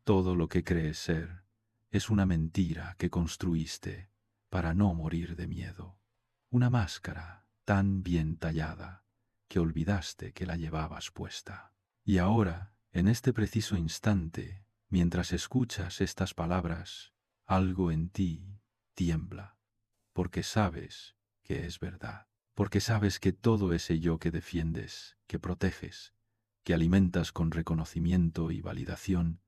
Todo lo que crees ser es una mentira que construiste para no morir de miedo. Una máscara tan bien tallada que olvidaste que la llevabas puesta. Y ahora, en este preciso instante, mientras escuchas estas palabras, algo en ti tiembla, porque sabes que es verdad, porque sabes que todo ese yo que defiendes, que proteges, que alimentas con reconocimiento y validación,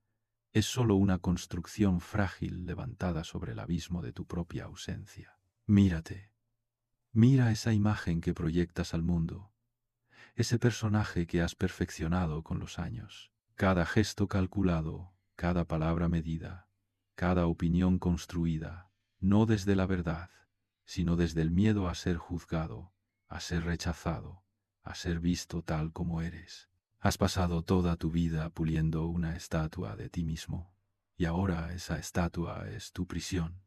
es sólo una construcción frágil levantada sobre el abismo de tu propia ausencia. Mírate, mira esa imagen que proyectas al mundo, ese personaje que has perfeccionado con los años. Cada gesto calculado, cada palabra medida, cada opinión construida, no desde la verdad, sino desde el miedo a ser juzgado, a ser rechazado, a ser visto tal como eres. Has pasado toda tu vida puliendo una estatua de ti mismo, y ahora esa estatua es tu prisión.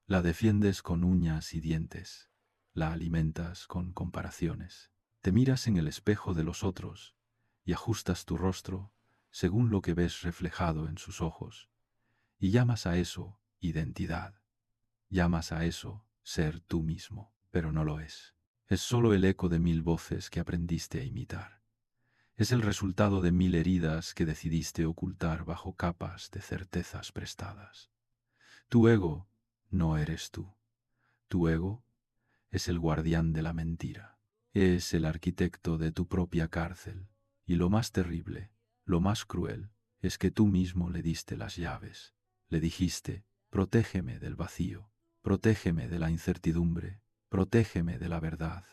La defiendes con uñas y dientes, la alimentas con comparaciones. Te miras en el espejo de los otros y ajustas tu rostro según lo que ves reflejado en sus ojos, y llamas a eso identidad, llamas a eso ser tú mismo, pero no lo es. Es solo el eco de 1000 voces que aprendiste a imitar. Es el resultado de 1000 heridas que decidiste ocultar bajo capas de certezas prestadas. Tu ego no eres tú. Tu ego es el guardián de la mentira. Es el arquitecto de tu propia cárcel. Y lo más terrible, lo más cruel, es que tú mismo le diste las llaves. Le dijiste, protégeme del vacío, protégeme de la incertidumbre, protégeme de la verdad.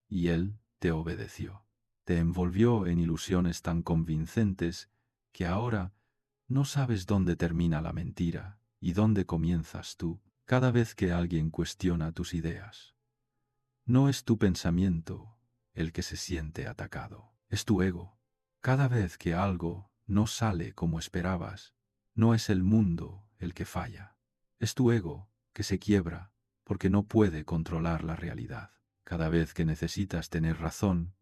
Y él te obedeció. Te envolvió en ilusiones tan convincentes que ahora no sabes dónde termina la mentira y dónde comienzas tú cada vez que alguien cuestiona tus ideas. No es tu pensamiento el que se siente atacado, es tu ego. Cada vez que algo no sale como esperabas, no es el mundo el que falla, es tu ego que se quiebra porque no puede controlar la realidad. Cada vez que necesitas tener razón,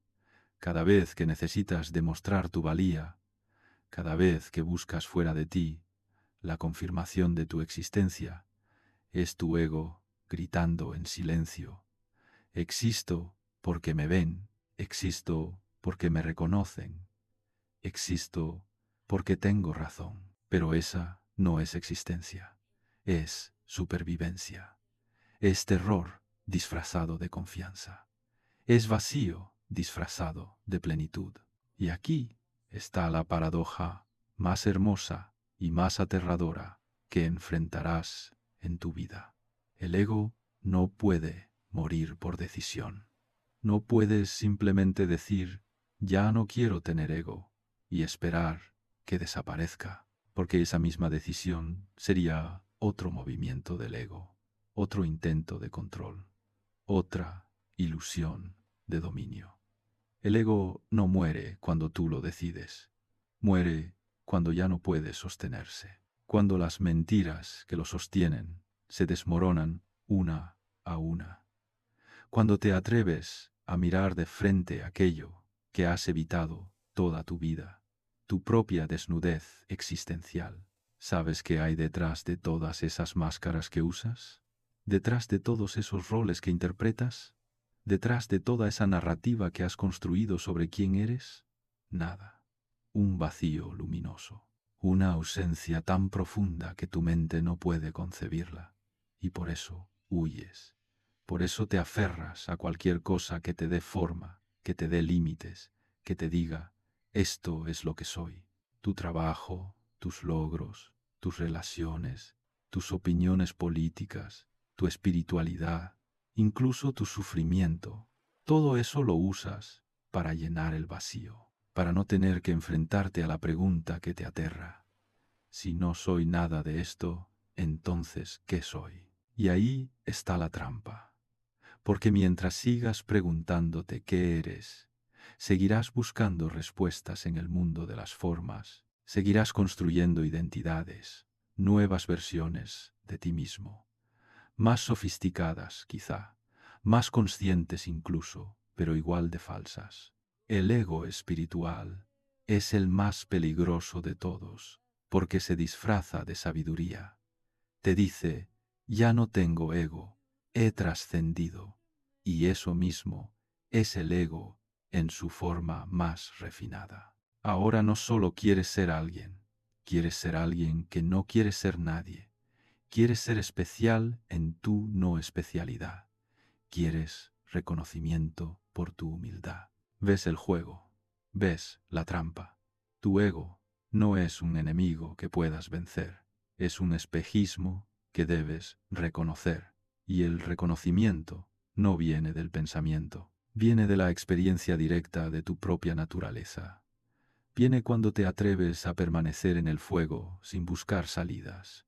cada vez que necesitas demostrar tu valía, cada vez que buscas fuera de ti la confirmación de tu existencia, es tu ego gritando en silencio: existo porque me ven, existo porque me reconocen, existo porque tengo razón. Pero esa no es existencia, es supervivencia, es terror disfrazado de confianza, es vacío disfrazado de plenitud. Y aquí está la paradoja más hermosa y más aterradora que enfrentarás en tu vida. El ego no puede morir por decisión. No puedes simplemente decir, ya no quiero tener ego, y esperar que desaparezca, porque esa misma decisión sería otro movimiento del ego, otro intento de control, otra ilusión de dominio. El ego no muere cuando tú lo decides, muere cuando ya no puede sostenerse, cuando las mentiras que lo sostienen se desmoronan una a una, cuando te atreves a mirar de frente aquello que has evitado toda tu vida, tu propia desnudez existencial. ¿Sabes qué hay detrás de todas esas máscaras que usas? ¿Detrás de todos esos roles que interpretas? ¿Detrás de toda esa narrativa que has construido sobre quién eres? Nada. Un vacío luminoso. Una ausencia tan profunda que tu mente no puede concebirla. Y por eso huyes. Por eso te aferras a cualquier cosa que te dé forma, que te dé límites, que te diga, esto es lo que soy. Tu trabajo, tus logros, tus relaciones, tus opiniones políticas, tu espiritualidad, incluso tu sufrimiento, todo eso lo usas para llenar el vacío, para no tener que enfrentarte a la pregunta que te aterra. Si no soy nada de esto, entonces, ¿qué soy? Y ahí está la trampa, porque mientras sigas preguntándote qué eres, seguirás buscando respuestas en el mundo de las formas, seguirás construyendo identidades, nuevas versiones de ti mismo, más sofisticadas quizá, más conscientes incluso, pero igual de falsas. El ego espiritual es el más peligroso de todos, porque se disfraza de sabiduría. Te dice, ya no tengo ego, he trascendido, y eso mismo es el ego en su forma más refinada. Ahora no solo quieres ser alguien que no quiere ser nadie, quieres ser especial en tu no especialidad, quieres reconocimiento por tu humildad. Ves el juego, ves la trampa. Tu ego no es un enemigo que puedas vencer, es un espejismo que debes reconocer. Y el reconocimiento no viene del pensamiento, viene de la experiencia directa de tu propia naturaleza. Viene cuando te atreves a permanecer en el fuego sin buscar salidas,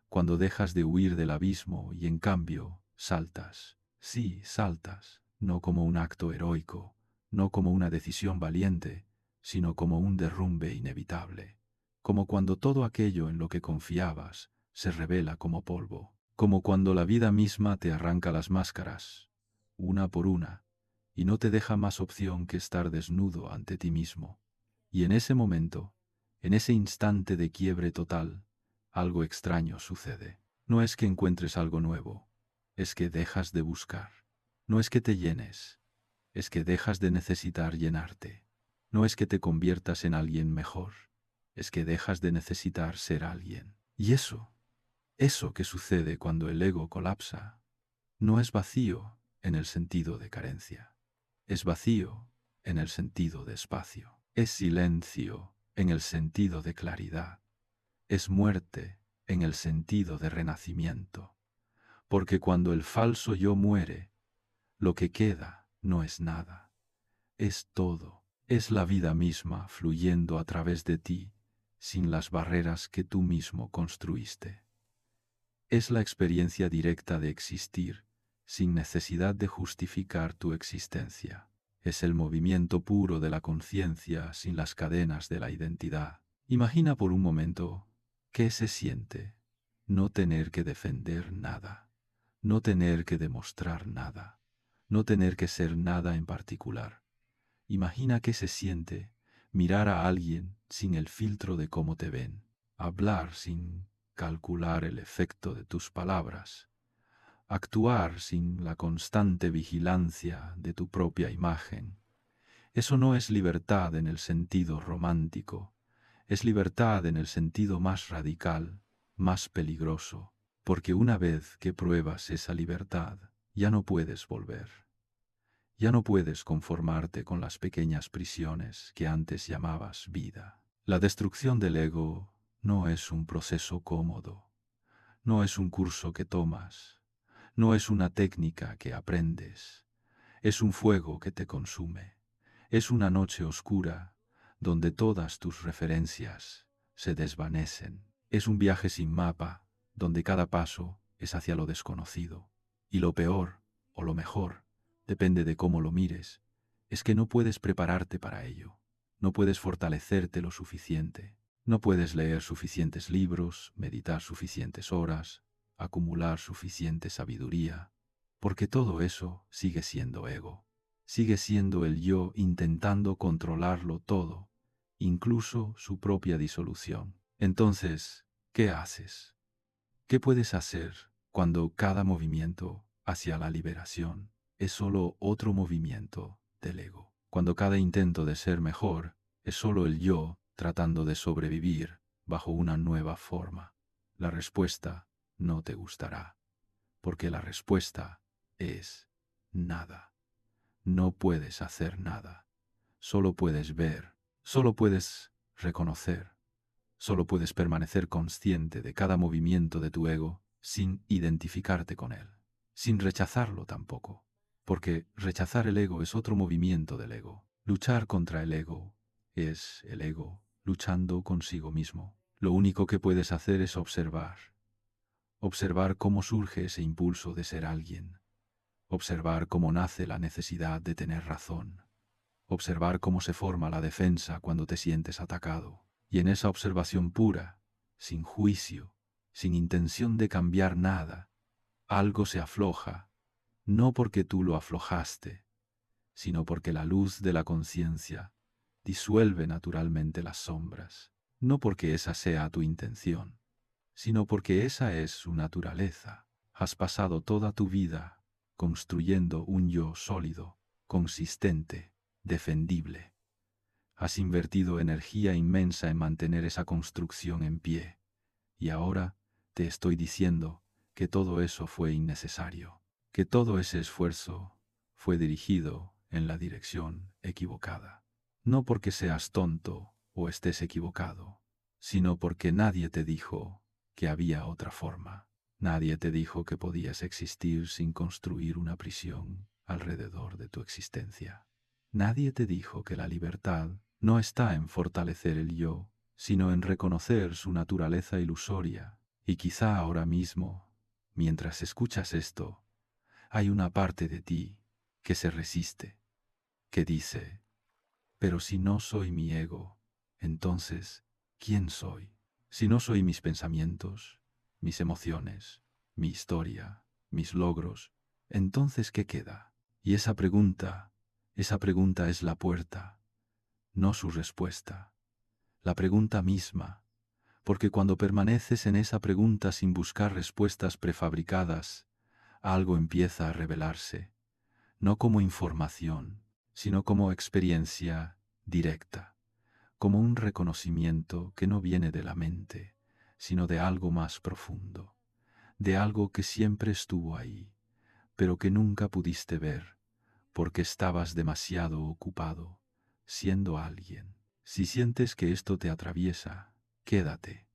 cuando dejas de huir del abismo y en cambio saltas. Sí, saltas, no como un acto heroico, no como una decisión valiente, sino como un derrumbe inevitable, como cuando todo aquello en lo que confiabas se revela como polvo, como cuando la vida misma te arranca las máscaras, una por una, y no te deja más opción que estar desnudo ante ti mismo. Y en ese momento, en ese instante de quiebre total, algo extraño sucede. No es que encuentres algo nuevo, es que dejas de buscar. No es que te llenes, es que dejas de necesitar llenarte. No es que te conviertas en alguien mejor, es que dejas de necesitar ser alguien. Y eso que sucede cuando el ego colapsa, no es vacío en el sentido de carencia, es vacío en el sentido de espacio, es silencio en el sentido de claridad, es muerte en el sentido de renacimiento, porque cuando el falso yo muere, lo que queda no es nada, es todo, es la vida misma fluyendo a través de ti, sin las barreras que tú mismo construiste. Es la experiencia directa de existir, sin necesidad de justificar tu existencia. Es el movimiento puro de la conciencia sin las cadenas de la identidad. Imagina por un momento qué se siente no tener que defender nada, no tener que demostrar nada, no tener que ser nada en particular. Imagina qué se siente mirar a alguien sin el filtro de cómo te ven, hablar sin calcular el efecto de tus palabras, actuar sin la constante vigilancia de tu propia imagen. Eso no es libertad en el sentido romántico, es libertad en el sentido más radical, más peligroso, porque una vez que pruebas esa libertad, ya no puedes volver. Ya no puedes conformarte con las pequeñas prisiones que antes llamabas vida. La destrucción del ego no es un proceso cómodo, no es un curso que tomas, no es una técnica que aprendes, es un fuego que te consume, es una noche oscura donde todas tus referencias se desvanecen, es un viaje sin mapa donde cada paso es hacia lo desconocido, y lo peor o lo mejor, depende de cómo lo mires, es que no puedes prepararte para ello, no puedes fortalecerte lo suficiente, no puedes leer suficientes libros, meditar suficientes horas, acumular suficiente sabiduría, porque todo eso sigue siendo ego, sigue siendo el yo intentando controlarlo todo, incluso su propia disolución. Entonces, ¿qué haces? ¿Qué puedes hacer cuando cada movimiento hacia la liberación es solo otro movimiento del ego? Cuando cada intento de ser mejor es solo el yo tratando de sobrevivir bajo una nueva forma. La respuesta no te gustará, porque la respuesta es nada. No puedes hacer nada. Solo puedes ver, solo puedes reconocer. Solo puedes permanecer consciente de cada movimiento de tu ego sin identificarte con él, sin rechazarlo tampoco, porque rechazar el ego es otro movimiento del ego. Luchar contra el ego es el ego luchando consigo mismo. Lo único que puedes hacer es observar cómo surge ese impulso de ser alguien, observar cómo nace la necesidad de tener razón, observar cómo se forma la defensa cuando te sientes atacado. Y en esa observación pura, sin juicio, sin intención de cambiar nada, algo se afloja, no porque tú lo aflojaste, sino porque la luz de la conciencia disuelve naturalmente las sombras, no porque esa sea tu intención, sino porque esa es su naturaleza. Has pasado toda tu vida construyendo un yo sólido, consistente, defendible. Has invertido energía inmensa en mantener esa construcción en pie, y ahora te estoy diciendo que todo eso fue innecesario, que todo ese esfuerzo fue dirigido en la dirección equivocada. No porque seas tonto o estés equivocado, sino porque nadie te dijo que había otra forma. Nadie te dijo que podías existir sin construir una prisión alrededor de tu existencia. Nadie te dijo que la libertad no está en fortalecer el yo, sino en reconocer su naturaleza ilusoria. Y quizá ahora mismo, mientras escuchas esto, hay una parte de ti que se resiste, que dice, pero si no soy mi ego, entonces, ¿quién soy? Si no soy mis pensamientos, mis emociones, mi historia, mis logros, entonces ¿qué queda? Y esa pregunta es la puerta, no su respuesta, la pregunta misma, porque cuando permaneces en esa pregunta sin buscar respuestas prefabricadas, algo empieza a revelarse, no como información, sino como experiencia directa, como un reconocimiento que no viene de la mente, sino de algo más profundo, de algo que siempre estuvo ahí, pero que nunca pudiste ver, porque estabas demasiado ocupado, siendo alguien. Si sientes que esto te atraviesa, quédate.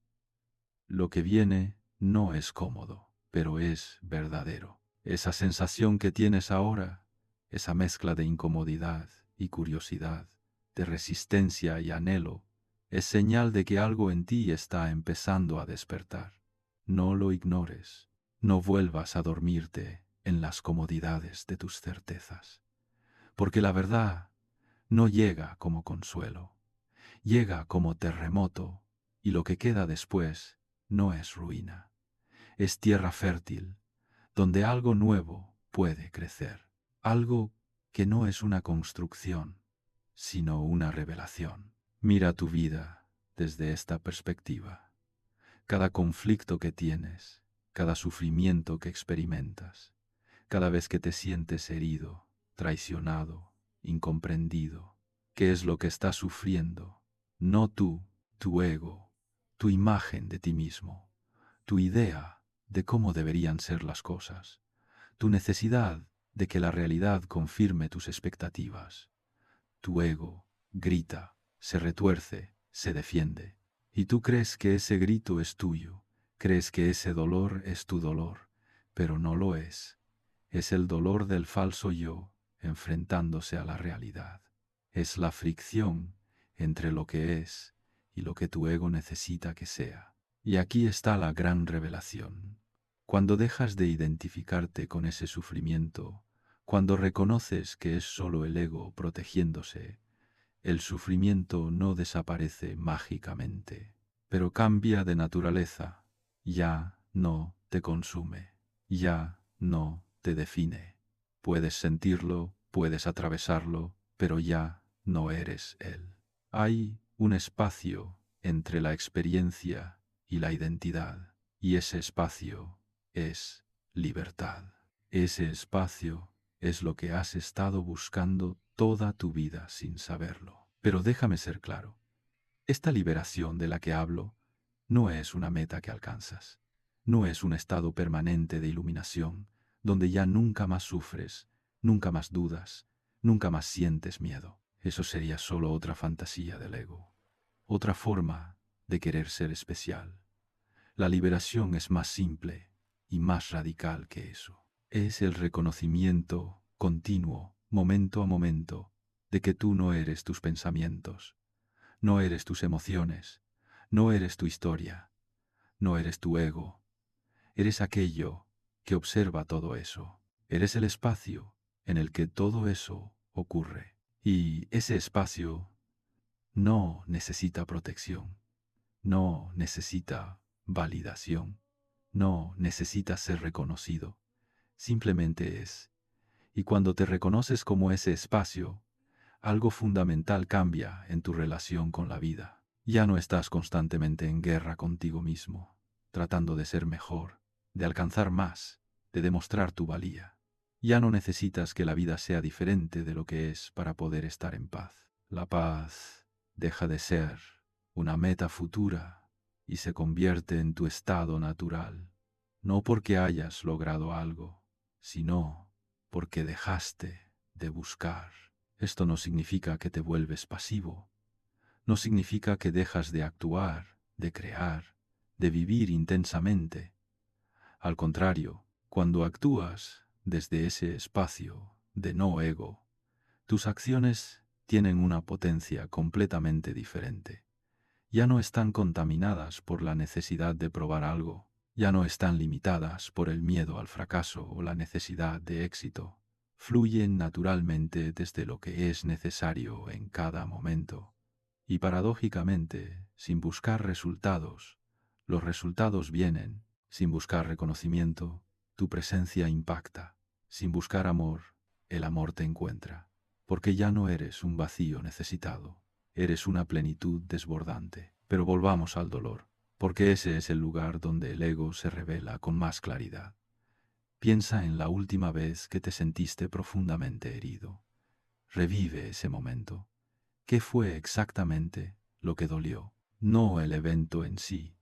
Lo que viene no es cómodo, pero es verdadero. Esa sensación que tienes ahora, esa mezcla de incomodidad y curiosidad, de resistencia y anhelo, es señal de que algo en ti está empezando a despertar. No lo ignores, no vuelvas a dormirte en las comodidades de tus certezas, porque la verdad no llega como consuelo, llega como terremoto, y lo que queda después no es ruina, es tierra fértil, donde algo nuevo puede crecer, algo que no es una construcción, sino una revelación. Mira tu vida desde esta perspectiva. Cada conflicto que tienes, cada sufrimiento que experimentas, cada vez que te sientes herido, traicionado, incomprendido, ¿qué es lo que estás sufriendo? No tú, tu ego, tu imagen de ti mismo, tu idea de cómo deberían ser las cosas, tu necesidad de que la realidad confirme tus expectativas. Tu ego grita, se retuerce, se defiende. Y tú crees que ese grito es tuyo, crees que ese dolor es tu dolor, pero no lo es. Es el dolor del falso yo enfrentándose a la realidad. Es la fricción entre lo que es y lo que tu ego necesita que sea. Y aquí está la gran revelación. Cuando dejas de identificarte con ese sufrimiento, cuando reconoces que es solo el ego protegiéndose, el sufrimiento no desaparece mágicamente, pero cambia de naturaleza, ya no te consume, ya no te define. Puedes sentirlo, puedes atravesarlo, pero ya no eres él. Hay un espacio entre la experiencia y la identidad, y ese espacio es libertad. Ese espacio es lo que has estado buscando toda tu vida sin saberlo. Pero déjame ser claro, esta liberación de la que hablo no es una meta que alcanzas, no es un estado permanente de iluminación, donde ya nunca más sufres, nunca más dudas, nunca más sientes miedo. Eso sería solo otra fantasía del ego, otra forma de querer ser especial. La liberación es más simple y más radical que eso. Es el reconocimiento continuo, momento a momento, de que tú no eres tus pensamientos, no eres tus emociones, no eres tu historia, no eres tu ego, eres aquello que observa todo eso. Eres el espacio en el que todo eso ocurre. Y ese espacio no necesita protección, no necesita validación, no necesita ser reconocido, simplemente es. Y cuando te reconoces como ese espacio, algo fundamental cambia en tu relación con la vida. Ya no estás constantemente en guerra contigo mismo, tratando de ser mejor, de alcanzar más, de demostrar tu valía. Ya no necesitas que la vida sea diferente de lo que es para poder estar en paz. La paz deja de ser una meta futura y se convierte en tu estado natural, no porque hayas logrado algo, sino porque dejaste de buscar. Esto no significa que te vuelves pasivo, no significa que dejas de actuar, de crear, de vivir intensamente. Al contrario, cuando actúas desde ese espacio de no ego, tus acciones tienen una potencia completamente diferente. Ya no están contaminadas por la necesidad de probar algo, ya no están limitadas por el miedo al fracaso o la necesidad de éxito. Fluyen naturalmente desde lo que es necesario en cada momento. Y paradójicamente, sin buscar resultados, los resultados vienen. Sin buscar reconocimiento, tu presencia impacta. Sin buscar amor, el amor te encuentra. Porque ya no eres un vacío necesitado, eres una plenitud desbordante. Pero volvamos al dolor, porque ese es el lugar donde el ego se revela con más claridad. Piensa en la última vez que te sentiste profundamente herido. Revive ese momento. ¿Qué fue exactamente lo que dolió? No el evento en sí,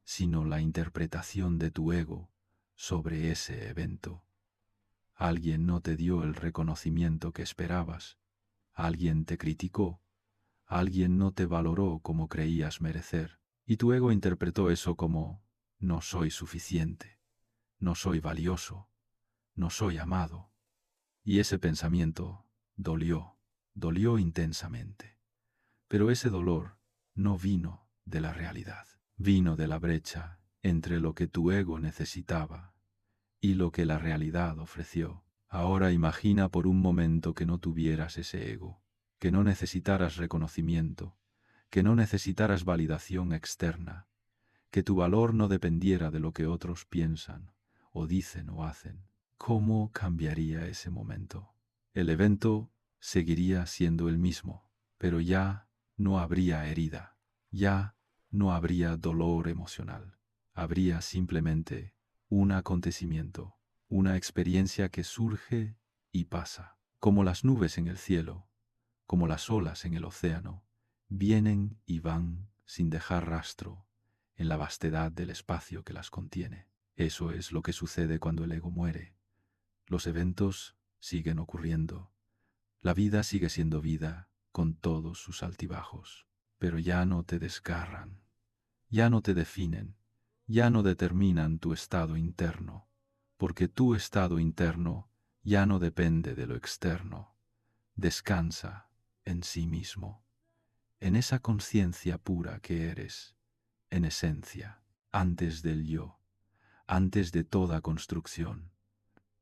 sino la interpretación de tu ego sobre ese evento. Alguien no te dio el reconocimiento que esperabas, alguien te criticó, alguien no te valoró como creías merecer, y tu ego interpretó eso como no soy suficiente, no soy valioso, no soy amado. Y ese pensamiento dolió intensamente. Pero ese dolor no vino de la realidad, vino de la brecha entre lo que tu ego necesitaba y lo que la realidad ofreció. Ahora imagina por un momento que no tuvieras ese ego, que no necesitaras reconocimiento, que no necesitaras validación externa, que tu valor no dependiera de lo que otros piensan, o dicen o hacen. ¿Cómo cambiaría ese momento? El evento seguiría siendo el mismo, pero ya no habría herida, ya no habría dolor emocional. Habría simplemente un acontecimiento, una experiencia que surge y pasa, como las nubes en el cielo, como las olas en el océano, vienen y van sin dejar rastro en la vastedad del espacio que las contiene. Eso es lo que sucede cuando el ego muere. Los eventos siguen ocurriendo. La vida sigue siendo vida con todos sus altibajos, pero ya no te desgarran, ya no te definen, ya no determinan tu estado interno, porque tu estado interno ya no depende de lo externo. Descansa en sí mismo, en esa conciencia pura que eres, en esencia, antes del yo, antes de toda construcción,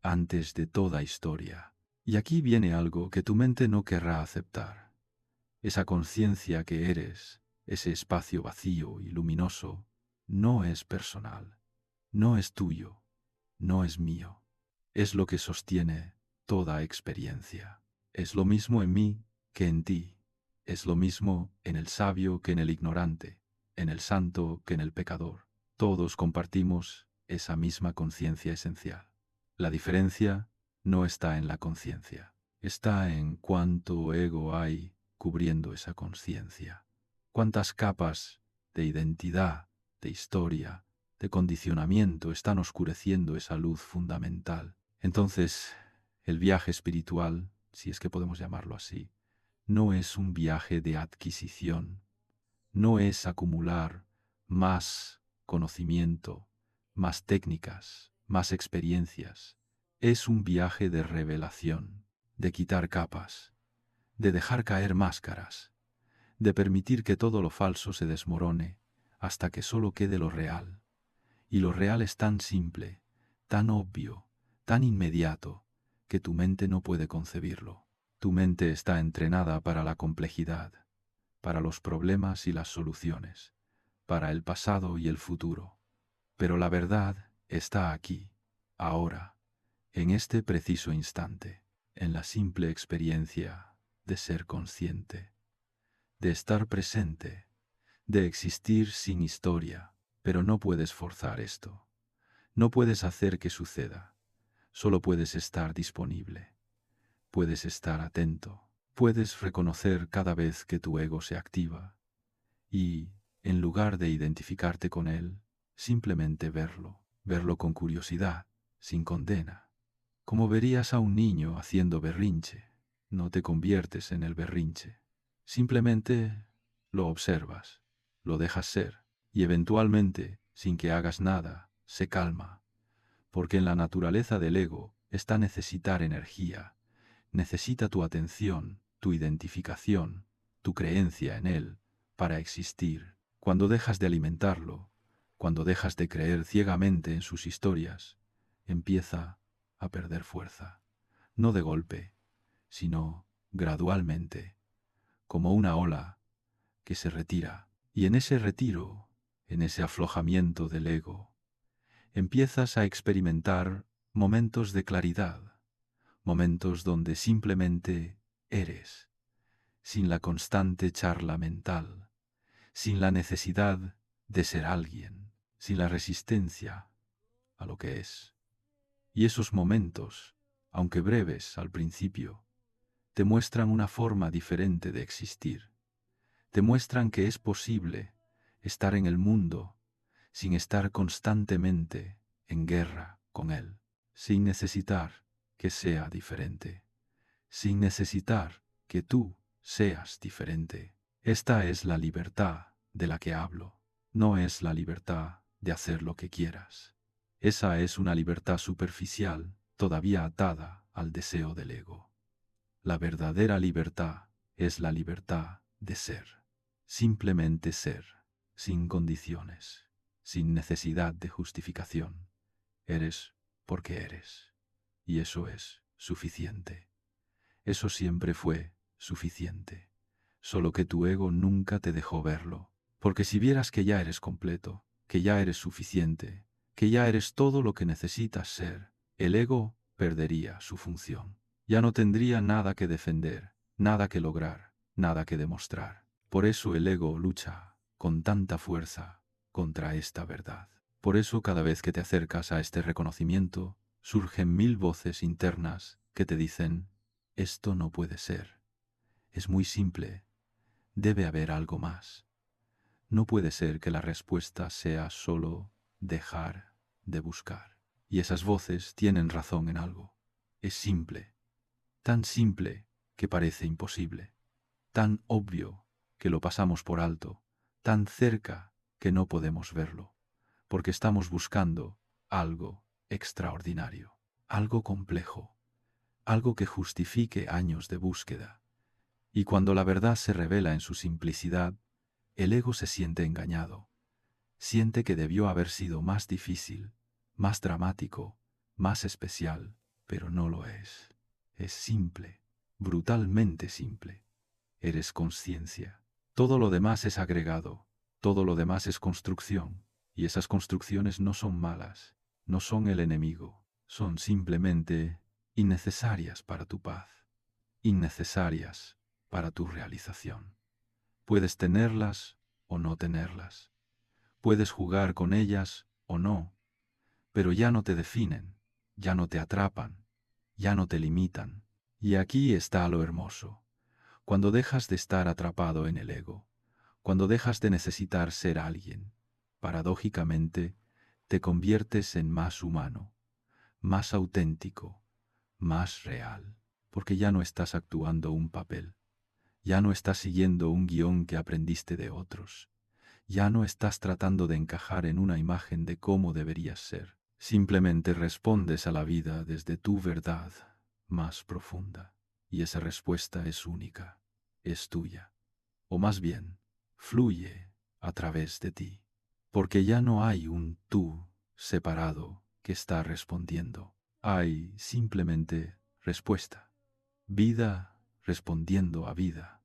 antes de toda historia. Y aquí viene algo que tu mente no querrá aceptar. Esa conciencia que eres, ese espacio vacío y luminoso, no es personal, no es tuyo, no es mío. Es lo que sostiene toda experiencia. Es lo mismo en mí que en ti. Es lo mismo en el sabio que en el ignorante, en el santo que en el pecador. Todos compartimos esa misma conciencia esencial. La diferencia no está en la conciencia, está en cuánto ego hay cubriendo esa conciencia. Cuántas capas de identidad, de historia, de condicionamiento están oscureciendo esa luz fundamental. Entonces, el viaje espiritual, si es que podemos llamarlo así, no es un viaje de adquisición, no es acumular más conocimiento, más técnicas, más experiencias. Es un viaje de revelación, de quitar capas, de dejar caer máscaras, de permitir que todo lo falso se desmorone hasta que solo quede lo real. Y lo real es tan simple, tan obvio, tan inmediato, que tu mente no puede concebirlo. Tu mente está entrenada para la complejidad, para los problemas y las soluciones, para el pasado y el futuro. Pero la verdad está aquí, ahora, en este preciso instante, en la simple experiencia de ser consciente, de estar presente, de existir sin historia, pero no puedes forzar esto. No puedes hacer que suceda. Solo puedes estar disponible. Puedes estar atento. Puedes reconocer cada vez que tu ego se activa y, en lugar de identificarte con él, simplemente verlo con curiosidad, sin condena. Como verías a un niño haciendo berrinche, no te conviertes en el berrinche. Simplemente lo observas, lo dejas ser, y eventualmente, sin que hagas nada, se calma. Porque en la naturaleza del ego está necesitar energía, necesita tu atención, tu identificación, tu creencia en él, para existir. Cuando dejas de alimentarlo, cuando dejas de creer ciegamente en sus historias, empieza a perder fuerza. No de golpe, sino gradualmente, como una ola que se retira. Y en ese retiro, en ese aflojamiento del ego, empiezas a experimentar momentos de claridad, momentos donde simplemente eres, sin la constante charla mental, sin la necesidad de ser alguien, sin la resistencia a lo que es. Y esos momentos, aunque breves al principio, te muestran una forma diferente de existir. Te muestran que es posible estar en el mundo sin estar constantemente en guerra con él, sin necesitar que sea diferente, sin necesitar que tú seas diferente. Esta es la libertad de la que hablo. No es la libertad de hacer lo que quieras. Esa es una libertad superficial, todavía atada al deseo del ego. La verdadera libertad es la libertad de ser. Simplemente ser, sin condiciones, sin necesidad de justificación. Eres porque eres. Y eso es suficiente. Eso siempre fue suficiente. Solo que tu ego nunca te dejó verlo. Porque si vieras que ya eres completo, que ya eres suficiente, que ya eres todo lo que necesitas ser, el ego perdería su función. Ya no tendría nada que defender, nada que lograr, nada que demostrar. Por eso el ego lucha con tanta fuerza contra esta verdad. Por eso cada vez que te acercas a este reconocimiento, surgen 1000 voces internas que te dicen: esto no puede ser. Es muy simple. Debe haber algo más. No puede ser que la respuesta sea solo dejar de buscar. Y esas voces tienen razón en algo. Es simple. Tan simple que parece imposible. Tan obvio que lo pasamos por alto. Tan cerca que no podemos verlo. Porque estamos buscando algo extraordinario. Algo complejo. Algo que justifique años de búsqueda. Y cuando la verdad se revela en su simplicidad, el ego se siente engañado. Siente que debió haber sido más difícil, más dramático, más especial, pero no lo es. Es simple, brutalmente simple. Eres consciencia. Todo lo demás es agregado, todo lo demás es construcción, y esas construcciones no son malas, no son el enemigo, son simplemente innecesarias para tu paz, innecesarias para tu realización. Puedes tenerlas o no tenerlas. Puedes jugar con ellas o no, pero ya no te definen, ya no te atrapan, ya no te limitan. Y aquí está lo hermoso. Cuando dejas de estar atrapado en el ego, cuando dejas de necesitar ser alguien, paradójicamente te conviertes en más humano, más auténtico, más real, porque ya no estás actuando un papel. Ya no estás siguiendo un guión que aprendiste de otros. Ya no estás tratando de encajar en una imagen de cómo deberías ser. Simplemente respondes a la vida desde tu verdad más profunda. Y esa respuesta es única, es tuya. O más bien, fluye a través de ti. Porque ya no hay un tú separado que está respondiendo. Hay simplemente respuesta. Vida respondiendo a vida.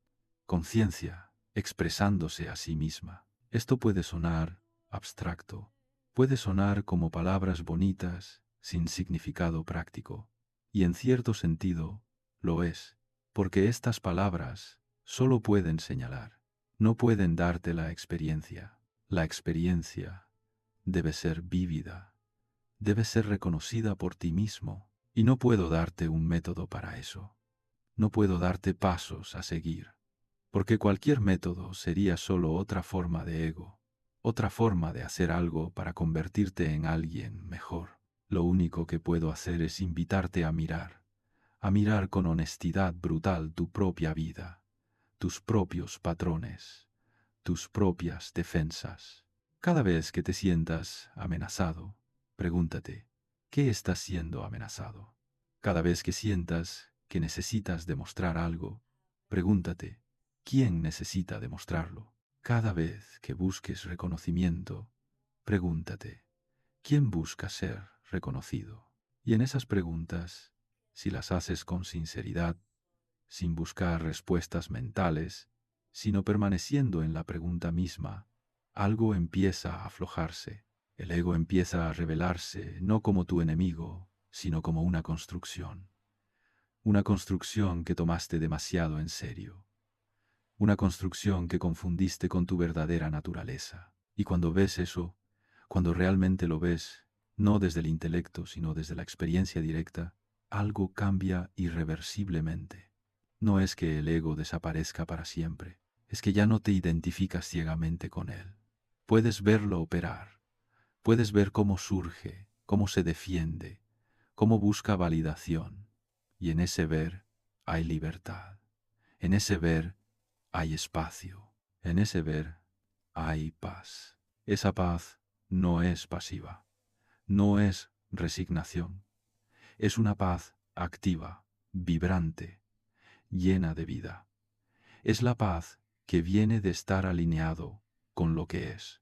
Conciencia expresándose a sí misma. Esto puede sonar abstracto, puede sonar como palabras bonitas sin significado práctico, y en cierto sentido lo es, porque estas palabras solo pueden señalar, no pueden darte la experiencia. La experiencia debe ser vívida, debe ser reconocida por ti mismo, y no puedo darte un método para eso. No puedo darte pasos a seguir, porque cualquier método sería solo otra forma de ego, otra forma de hacer algo para convertirte en alguien mejor. Lo único que puedo hacer es invitarte a mirar con honestidad brutal tu propia vida, tus propios patrones, tus propias defensas. Cada vez que te sientas amenazado, pregúntate, ¿qué estás siendo amenazado? Cada vez que sientas que necesitas demostrar algo, pregúntate, ¿quién necesita demostrarlo? Cada vez que busques reconocimiento, pregúntate, ¿quién busca ser reconocido? Y en esas preguntas, si las haces con sinceridad, sin buscar respuestas mentales, sino permaneciendo en la pregunta misma, algo empieza a aflojarse. El ego empieza a revelarse no como tu enemigo, sino como una construcción. Una construcción que tomaste demasiado en serio. Una construcción que confundiste con tu verdadera naturaleza. Y cuando ves eso, cuando realmente lo ves, no desde el intelecto, sino desde la experiencia directa, algo cambia irreversiblemente. No es que el ego desaparezca para siempre, es que ya no te identificas ciegamente con él. Puedes verlo operar, puedes ver cómo surge, cómo se defiende, cómo busca validación. Y en ese ver hay libertad. En ese ver hay espacio. En ese ver hay paz. Esa paz no es pasiva, no es resignación. Es una paz activa, vibrante, llena de vida. Es la paz que viene de estar alineado con lo que es,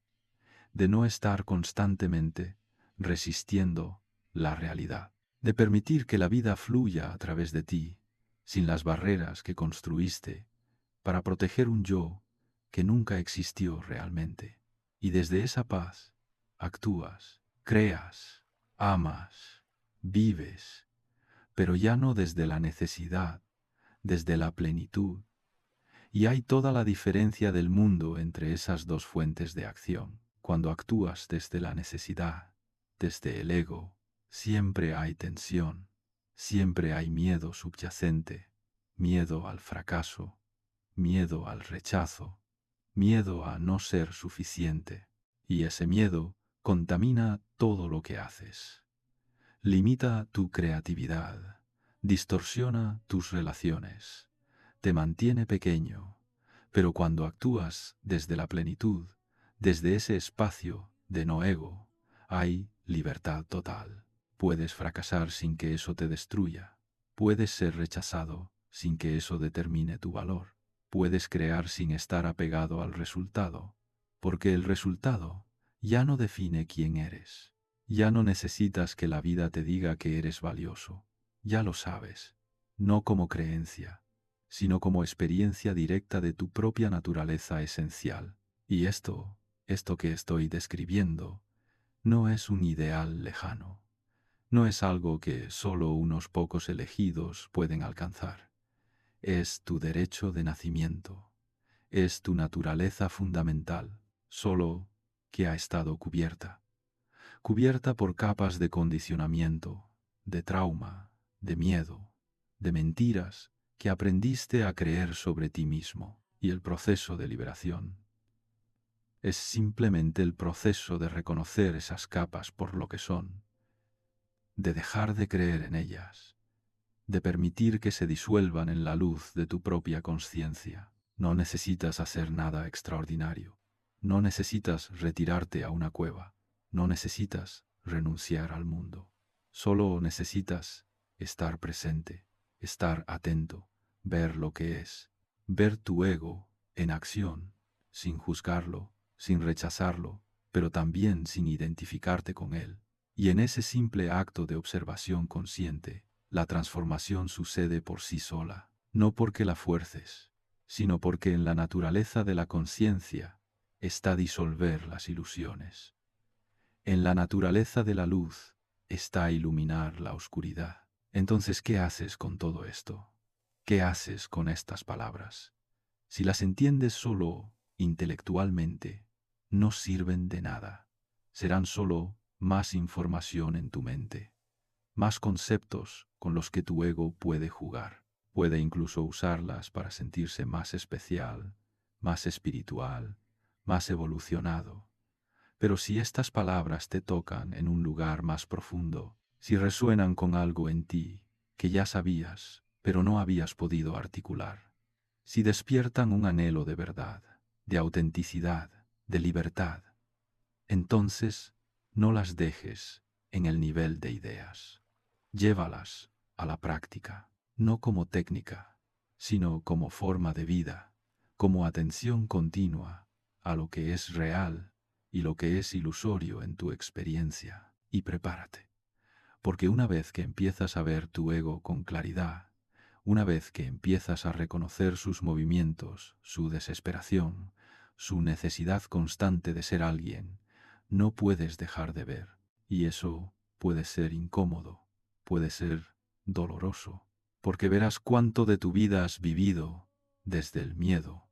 de no estar constantemente resistiendo la realidad, de permitir que la vida fluya a través de ti, sin las barreras que construiste para proteger un yo que nunca existió realmente. Y desde esa paz actúas, creas, amas, vives, pero ya no desde la necesidad, desde la plenitud. Y hay toda la diferencia del mundo entre esas dos fuentes de acción. Cuando actúas desde la necesidad, desde el ego, siempre hay tensión, siempre hay miedo subyacente, miedo al fracaso, miedo al rechazo, miedo a no ser suficiente. Y ese miedo contamina todo lo que haces. Limita tu creatividad, distorsiona tus relaciones, te mantiene pequeño, pero cuando actúas desde la plenitud, desde ese espacio de no ego, hay libertad total. Puedes fracasar sin que eso te destruya. Puedes ser rechazado sin que eso determine tu valor. Puedes crear sin estar apegado al resultado, porque el resultado ya no define quién eres. Ya no necesitas que la vida te diga que eres valioso. Ya lo sabes, no como creencia, sino como experiencia directa de tu propia naturaleza esencial. Y esto que estoy describiendo, no es un ideal lejano. No es algo que solo unos pocos elegidos pueden alcanzar. Es tu derecho de nacimiento. Es tu naturaleza fundamental, solo que ha estado cubierta por capas de condicionamiento, de trauma, de miedo, de mentiras que aprendiste a creer sobre ti mismo. Y el proceso de liberación es simplemente el proceso de reconocer esas capas por lo que son, de dejar de creer en ellas, de permitir que se disuelvan en la luz de tu propia conciencia. No necesitas hacer nada extraordinario. No necesitas retirarte a una cueva. No necesitas renunciar al mundo. Solo necesitas estar presente, estar atento, ver lo que es, ver tu ego en acción, sin juzgarlo, sin rechazarlo, pero también sin identificarte con él. Y en ese simple acto de observación consciente, la transformación sucede por sí sola, no porque la fuerces, sino porque en la naturaleza de la conciencia está disolver las ilusiones. En la naturaleza de la luz está iluminar la oscuridad. Entonces, ¿qué haces con todo esto? ¿Qué haces con estas palabras? Si las entiendes solo intelectualmente, no sirven de nada. Serán solo más información en tu mente, más conceptos con los que tu ego puede jugar. Puede incluso usarlas para sentirse más especial, más espiritual, más evolucionado. Pero si estas palabras te tocan en un lugar más profundo, si resuenan con algo en ti que ya sabías, pero no habías podido articular, si despiertan un anhelo de verdad, de autenticidad, de libertad, entonces no las dejes en el nivel de ideas. Llévalas a la práctica, no como técnica, sino como forma de vida, como atención continua a lo que es real y lo que es ilusorio en tu experiencia. Y prepárate, porque una vez que empiezas a ver tu ego con claridad, una vez que empiezas a reconocer sus movimientos, su desesperación, su necesidad constante de ser alguien, no puedes dejar de ver. Y eso puede ser incómodo, puede ser doloroso, porque verás cuánto de tu vida has vivido desde el miedo,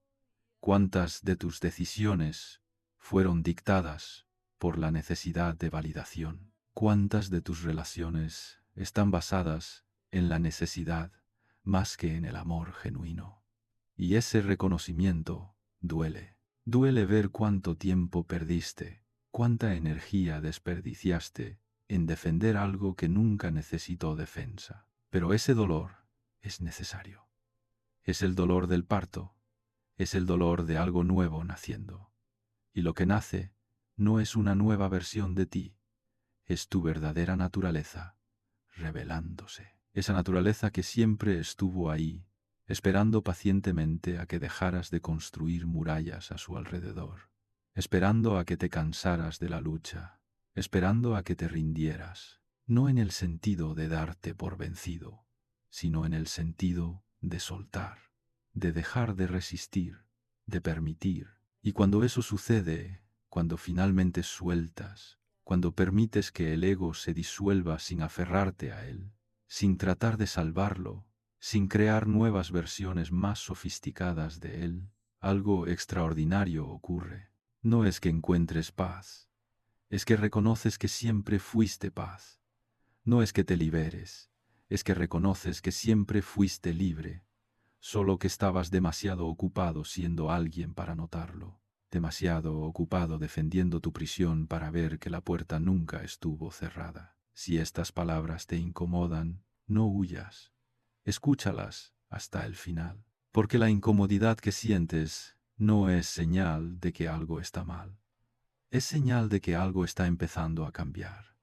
cuántas de tus decisiones fueron dictadas por la necesidad de validación, cuántas de tus relaciones están basadas en la necesidad más que en el amor genuino. Y ese reconocimiento duele. Duele ver cuánto tiempo perdiste, cuánta energía desperdiciaste en defender algo que nunca necesitó defensa. Pero ese dolor es necesario. Es el dolor del parto, es el dolor de algo nuevo naciendo. Y lo que nace no es una nueva versión de ti, es tu verdadera naturaleza revelándose. Esa naturaleza que siempre estuvo ahí, esperando pacientemente a que dejaras de construir murallas a su alrededor, esperando a que te cansaras de la lucha, esperando a que te rindieras, no en el sentido de darte por vencido, sino en el sentido de soltar, de dejar de resistir, de permitir. Y cuando eso sucede, cuando finalmente sueltas, cuando permites que el ego se disuelva sin aferrarte a él, sin tratar de salvarlo, sin crear nuevas versiones más sofisticadas de él, algo extraordinario ocurre. No es que encuentres paz, es que reconoces que siempre fuiste paz. No es que te liberes, es que reconoces que siempre fuiste libre, solo que estabas demasiado ocupado siendo alguien para notarlo, demasiado ocupado defendiendo tu prisión para ver que la puerta nunca estuvo cerrada. Si estas palabras te incomodan, no huyas, escúchalas hasta el final, porque la incomodidad que sientes no es señal de que algo está mal, es señal de que algo está empezando a cambiar,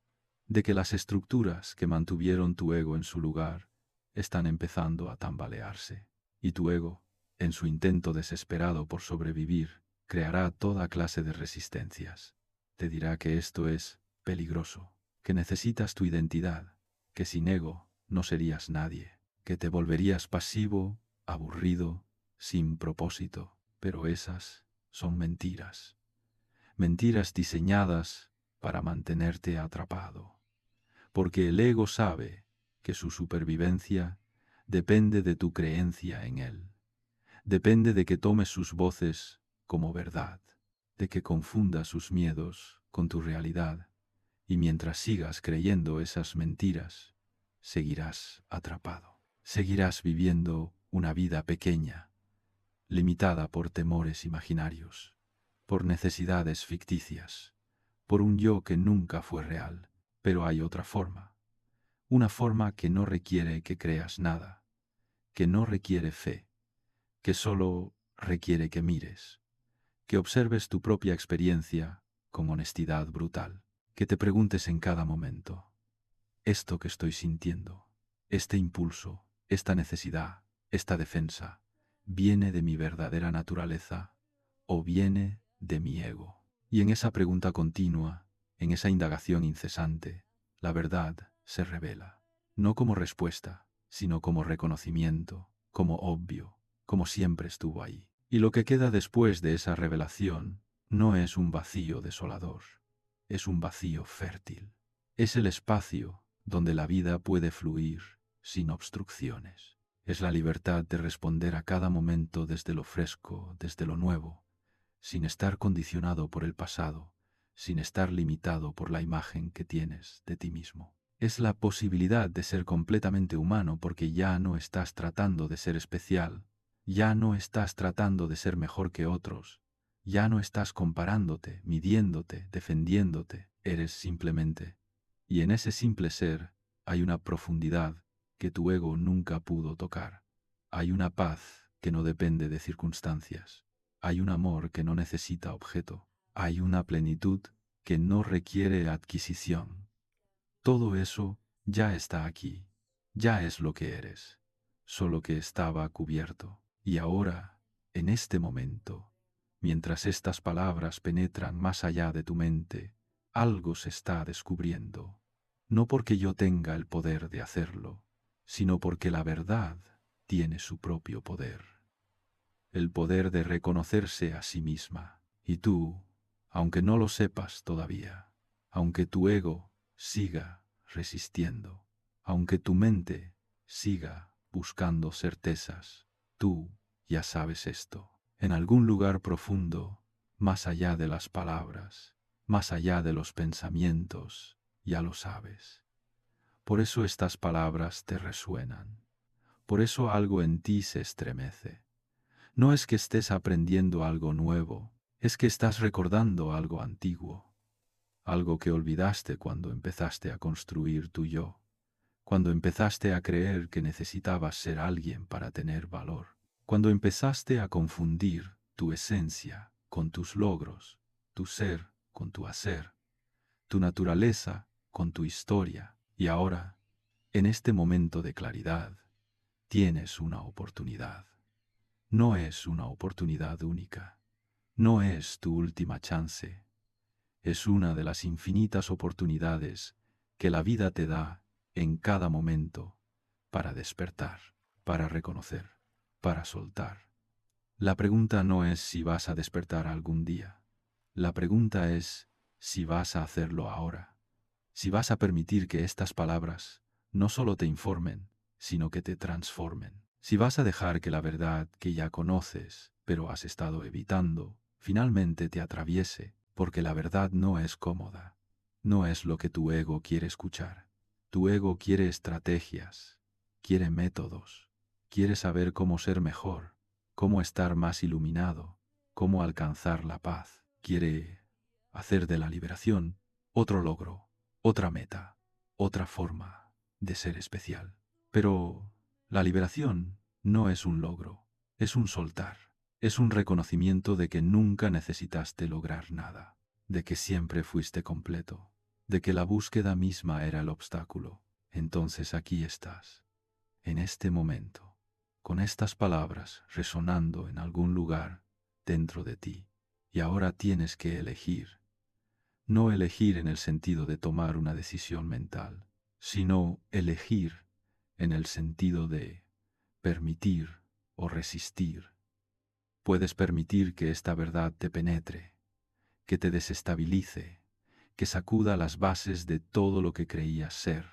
de que las estructuras que mantuvieron tu ego en su lugar están empezando a tambalearse. Y tu ego, en su intento desesperado por sobrevivir, creará toda clase de resistencias. Te dirá que esto es peligroso, que necesitas tu identidad, que sin ego no serías nadie, que te volverías pasivo, aburrido, sin propósito. Pero esas son mentiras. Mentiras diseñadas para mantenerte atrapado. Porque el ego sabe que su supervivencia depende de tu creencia en él. Depende de que tomes sus voces como verdad, de que confundas sus miedos con tu realidad, y mientras sigas creyendo esas mentiras, seguirás atrapado. Seguirás viviendo una vida pequeña, limitada por temores imaginarios, por necesidades ficticias, por un yo que nunca fue real. Pero hay otra forma, una forma que no requiere que creas nada, que no requiere fe, que solo requiere que mires, que observes tu propia experiencia con honestidad brutal, que te preguntes en cada momento, esto que estoy sintiendo, este impulso, esta necesidad, esta defensa, ¿viene de mi verdadera naturaleza o viene de mi ego? Y en esa pregunta continua, en esa indagación incesante, la verdad se revela, no como respuesta, sino como reconocimiento, como obvio, como siempre estuvo ahí. Y lo que queda después de esa revelación no es un vacío desolador, es un vacío fértil. Es el espacio donde la vida puede fluir sin obstrucciones. Es la libertad de responder a cada momento desde lo fresco, desde lo nuevo, sin estar condicionado por el pasado, sin estar limitado por la imagen que tienes de ti mismo. Es la posibilidad de ser completamente humano porque ya no estás tratando de ser especial, ya no estás tratando de ser mejor que otros, ya no estás comparándote, midiéndote, defendiéndote, eres simplemente. Y en ese simple ser hay una profundidad que tu ego nunca pudo tocar. Hay una paz que no depende de circunstancias. Hay un amor que no necesita objeto. Hay una plenitud que no requiere adquisición. Todo eso ya está aquí. Ya es lo que eres. Solo que estaba cubierto. Y ahora, en este momento, mientras estas palabras penetran más allá de tu mente, algo se está descubriendo. No porque yo tenga el poder de hacerlo, sino porque la verdad tiene su propio poder. El poder de reconocerse a sí misma. Y tú, aunque no lo sepas todavía, aunque tu ego siga resistiendo, aunque tu mente siga buscando certezas, tú ya sabes esto. En algún lugar profundo, más allá de las palabras, más allá de los pensamientos, ya lo sabes. Por eso estas palabras te resuenan. Por eso algo en ti se estremece. No es que estés aprendiendo algo nuevo, es que estás recordando algo antiguo, algo que olvidaste cuando empezaste a construir tu yo, cuando empezaste a creer que necesitabas ser alguien para tener valor, cuando empezaste a confundir tu esencia con tus logros, tu ser con tu hacer, tu naturaleza con tu historia, y ahora, en este momento de claridad, tienes una oportunidad. No es una oportunidad única, no es tu última chance, es una de las infinitas oportunidades que la vida te da en cada momento para despertar, para reconocer, para soltar. La pregunta no es si vas a despertar algún día, la pregunta es si vas a hacerlo ahora, si vas a permitir que estas palabras no solo te informen, sino que te transformen. Si vas a dejar que la verdad que ya conoces, pero has estado evitando, finalmente te atraviese, porque la verdad no es cómoda, no es lo que tu ego quiere escuchar. Tu ego quiere estrategias, quiere métodos, quiere saber cómo ser mejor, cómo estar más iluminado, cómo alcanzar la paz. Quiere hacer de la liberación otro logro, otra meta, otra forma de ser especial. Pero la liberación no es un logro, es un soltar, es un reconocimiento de que nunca necesitaste lograr nada, de que siempre fuiste completo, de que la búsqueda misma era el obstáculo. Entonces aquí estás, en este momento, con estas palabras resonando en algún lugar dentro de ti, y ahora tienes que elegir. No elegir en el sentido de tomar una decisión mental, sino elegir en el sentido de permitir o resistir. Puedes permitir que esta verdad te penetre, que te desestabilice, que sacuda las bases de todo lo que creías ser.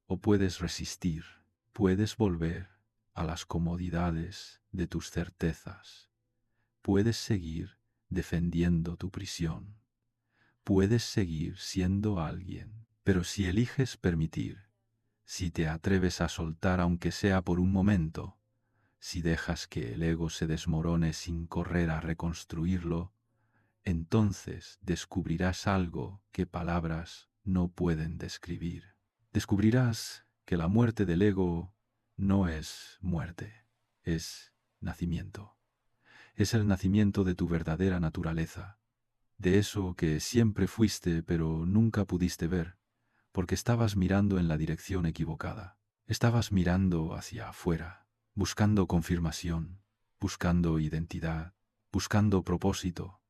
O puedes resistir, puedes volver a las comodidades de tus certezas. Puedes seguir defendiendo tu prisión. Puedes seguir siendo alguien, pero si eliges permitir, si te atreves a soltar aunque sea por un momento, si dejas que el ego se desmorone sin correr a reconstruirlo, entonces descubrirás algo que palabras no pueden describir. Descubrirás que la muerte del ego no es muerte, es nacimiento. Es el nacimiento de tu verdadera naturaleza, de eso que siempre fuiste pero nunca pudiste ver, porque estabas mirando en la dirección equivocada. Estabas mirando hacia afuera, buscando confirmación, buscando identidad, buscando propósito,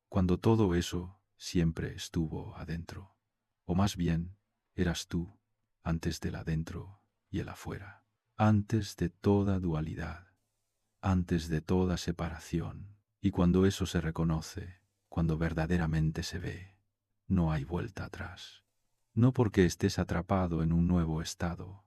cuando todo eso siempre estuvo adentro. O más bien, eras tú, antes del adentro y el afuera, antes de toda dualidad, antes de toda separación. Y cuando eso se reconoce, cuando verdaderamente se ve, no hay vuelta atrás. No porque estés atrapado en un nuevo estado,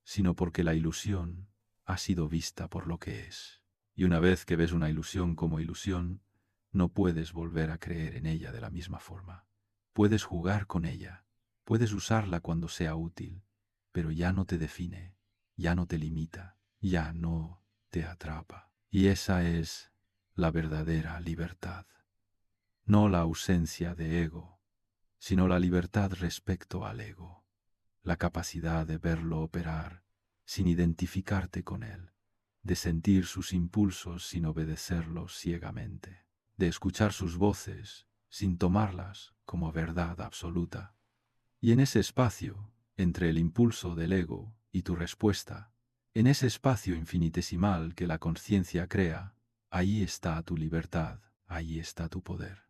sino porque la ilusión ha sido vista por lo que es. Y una vez que ves una ilusión como ilusión, no puedes volver a creer en ella de la misma forma. Puedes jugar con ella, puedes usarla cuando sea útil, pero ya no te define, ya no te limita, ya no te atrapa. Y esa es la verdadera libertad. No la ausencia de ego, sino la libertad respecto al ego, la capacidad de verlo operar sin identificarte con él, de sentir sus impulsos sin obedecerlos ciegamente, de escuchar sus voces sin tomarlas como verdad absoluta. Y en ese espacio, entre el impulso del ego y tu respuesta, en ese espacio infinitesimal que la conciencia crea, ahí está tu libertad, ahí está tu poder,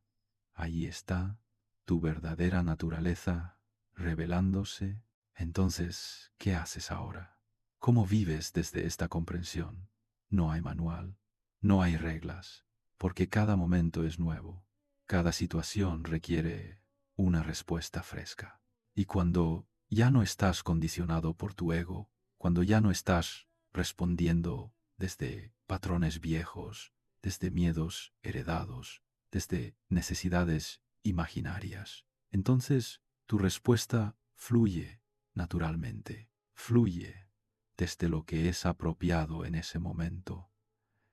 ahí está tu verdadera naturaleza revelándose. Entonces, ¿qué haces ahora? ¿Cómo vives desde esta comprensión? No hay manual, no hay reglas, porque cada momento es nuevo, cada situación requiere una respuesta fresca. Y cuando ya no estás condicionado por tu ego, cuando ya no estás respondiendo desde patrones viejos, desde miedos heredados, desde necesidades imaginarias, entonces tu respuesta fluye naturalmente, fluye desde lo que es apropiado en ese momento,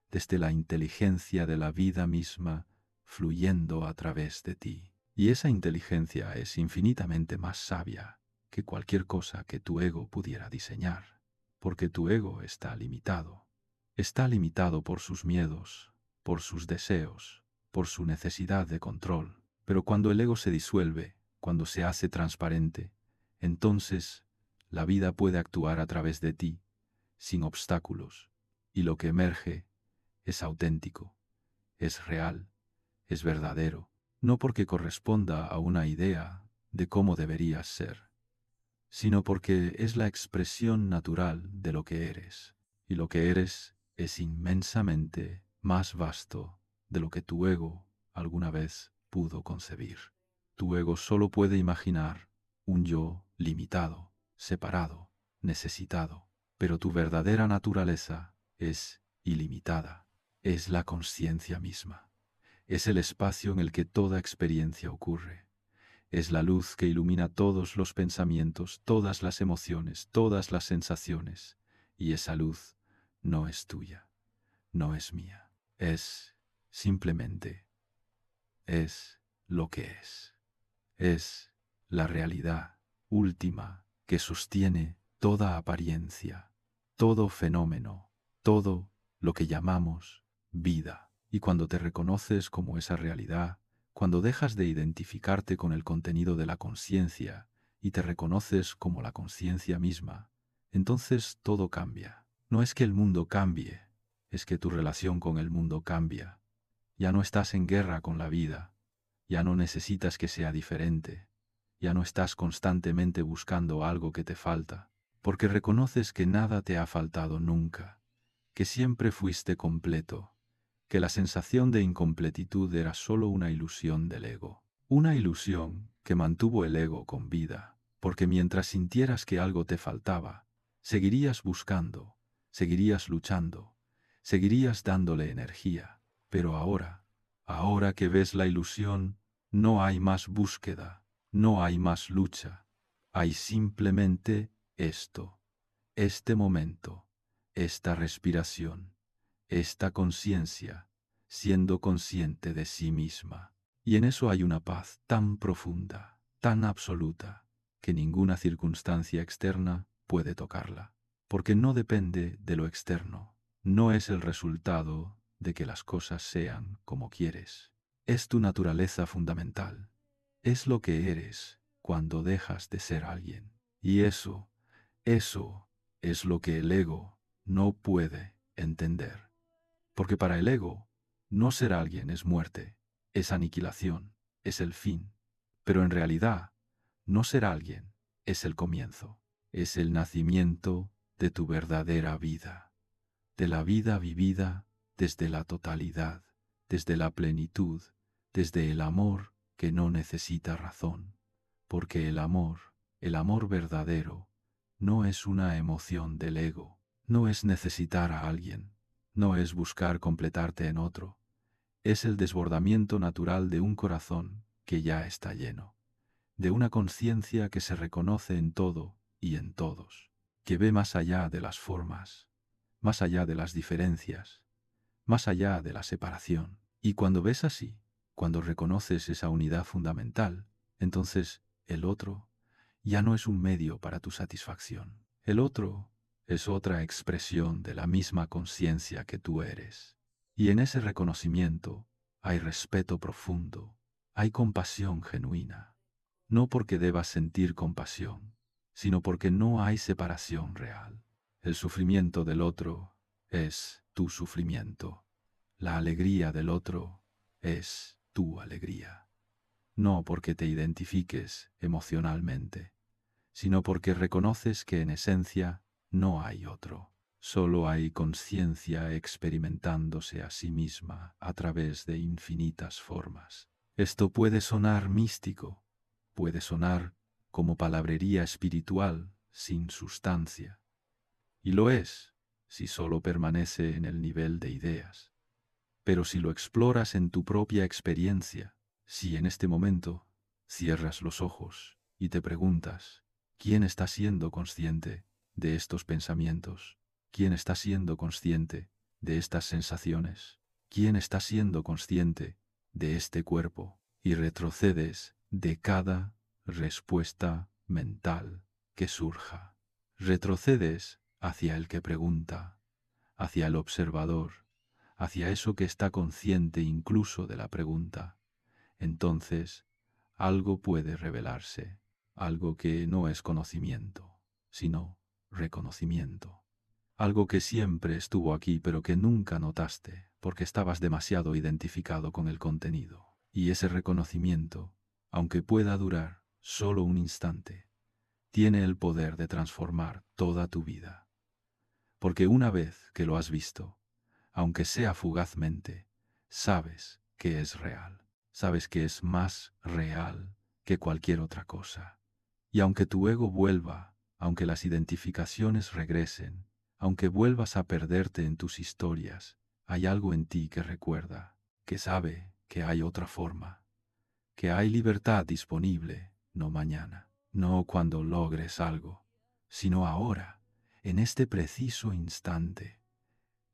desde la inteligencia de la vida misma fluyendo a través de ti. Y esa inteligencia es infinitamente más sabia que cualquier cosa que tu ego pudiera diseñar, porque tu ego está limitado por sus miedos, por sus deseos, por su necesidad de control. Pero cuando el ego se disuelve, cuando se hace transparente, entonces la vida puede actuar a través de ti, sin obstáculos, y lo que emerge es auténtico, es real, es verdadero, no porque corresponda a una idea de cómo deberías ser, sino porque es la expresión natural de lo que eres, y lo que eres es inmensamente más vasto de lo que tu ego alguna vez pudo concebir. Tu ego solo puede imaginar un yo limitado, separado, necesitado, pero tu verdadera naturaleza es ilimitada, es la conciencia misma. Es el espacio en el que toda experiencia ocurre. Es la luz que ilumina todos los pensamientos, todas las emociones, todas las sensaciones. Y esa luz no es tuya, no es mía. Es simplemente, es lo que es. Es la realidad última que sostiene toda apariencia, todo fenómeno, todo lo que llamamos vida. Y cuando te reconoces como esa realidad, cuando dejas de identificarte con el contenido de la conciencia y te reconoces como la conciencia misma, entonces todo cambia. No es que el mundo cambie, es que tu relación con el mundo cambia. Ya no estás en guerra con la vida, ya no necesitas que sea diferente, ya no estás constantemente buscando algo que te falta, porque reconoces que nada te ha faltado nunca, que siempre fuiste completo, que la sensación de incompletitud era solo una ilusión del ego. Una ilusión que mantuvo el ego con vida, porque mientras sintieras que algo te faltaba, seguirías buscando, seguirías luchando, seguirías dándole energía. Pero ahora que ves la ilusión, no hay más búsqueda, no hay más lucha, hay simplemente esto, este momento, esta respiración, esta conciencia, siendo consciente de sí misma. Y en eso hay una paz tan profunda, tan absoluta, que ninguna circunstancia externa puede tocarla, porque no depende de lo externo, no es el resultado de que las cosas sean como quieres. Es tu naturaleza fundamental, es lo que eres cuando dejas de ser alguien. Y eso es lo que el ego no puede entender. Porque para el ego, no ser alguien es muerte, es aniquilación, es el fin. Pero en realidad, no ser alguien es el comienzo, es el nacimiento de tu verdadera vida, de la vida vivida desde la totalidad, desde la plenitud, desde el amor que no necesita razón. Porque el amor verdadero, no es una emoción del ego, no es necesitar a alguien, no es buscar completarte en otro, Es el desbordamiento natural de un corazón que ya está lleno, de una conciencia que se reconoce en todo y en todos, que ve más allá de las formas, más allá de las diferencias, más allá de la separación. Y cuando ves así, cuando reconoces esa unidad fundamental, entonces el otro ya no es un medio para tu satisfacción. El otro es otra expresión de la misma conciencia que tú eres. Y en ese reconocimiento hay respeto profundo, hay compasión genuina. No porque debas sentir compasión, sino porque no hay separación real. El sufrimiento del otro es tu sufrimiento. La alegría del otro es tu alegría. No porque te identifiques emocionalmente, sino porque reconoces que en esencia no hay otro. Solo hay conciencia experimentándose a sí misma a través de infinitas formas. Esto puede sonar místico, puede sonar como palabrería espiritual sin sustancia. Y lo es, si solo permanece en el nivel de ideas. Pero si lo exploras en tu propia experiencia, si en este momento cierras los ojos y te preguntas, ¿quién está siendo consciente de estos pensamientos? ¿Quién está siendo consciente de estas sensaciones? ¿Quién está siendo consciente de este cuerpo? Y retrocedes de cada respuesta mental que surja. Retrocedes hacia el que pregunta, hacia el observador, hacia eso que está consciente incluso de la pregunta. Entonces, algo puede revelarse, algo que no es conocimiento, sino reconocimiento. Algo que siempre estuvo aquí pero que nunca notaste porque estabas demasiado identificado con el contenido. Y ese reconocimiento, aunque pueda durar solo un instante, tiene el poder de transformar toda tu vida. Porque una vez que lo has visto, aunque sea fugazmente, sabes que es real, sabes que es más real que cualquier otra cosa. Y aunque tu ego vuelva, aunque las identificaciones regresen, aunque vuelvas a perderte en tus historias, hay algo en ti que recuerda, que sabe que hay otra forma, que hay libertad disponible, no mañana, no cuando logres algo, sino ahora, en este preciso instante,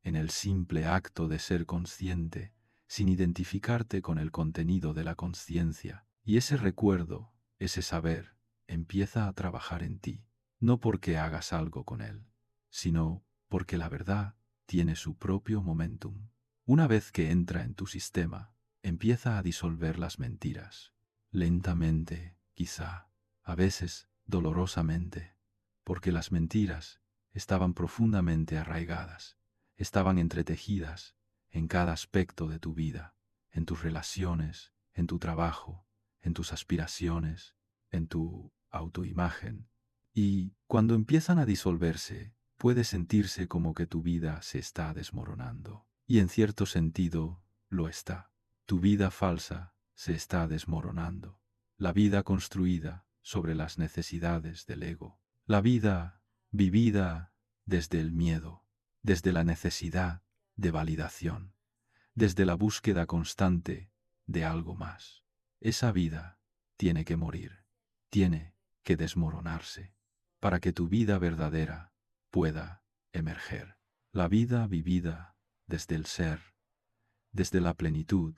en el simple acto de ser consciente, sin identificarte con el contenido de la conciencia. Y ese recuerdo, ese saber, empieza a trabajar en ti, no porque hagas algo con él, sino porque la verdad tiene su propio momentum. Una vez que entra en tu sistema, empieza a disolver las mentiras, lentamente, quizá, a veces dolorosamente, porque las mentiras estaban profundamente arraigadas, estaban entretejidas en cada aspecto de tu vida, en tus relaciones, en tu trabajo, en tus aspiraciones, en tu autoimagen. Y cuando empiezan a disolverse, puede sentirse como que tu vida se está desmoronando. Y en cierto sentido, lo está. Tu vida falsa se está desmoronando. La vida construida sobre las necesidades del ego. La vida vivida desde el miedo, desde la necesidad de validación, desde la búsqueda constante de algo más. Esa vida tiene que morir, tiene que desmoronarse, para que tu vida verdadera pueda emerger. La vida vivida desde el ser, desde la plenitud,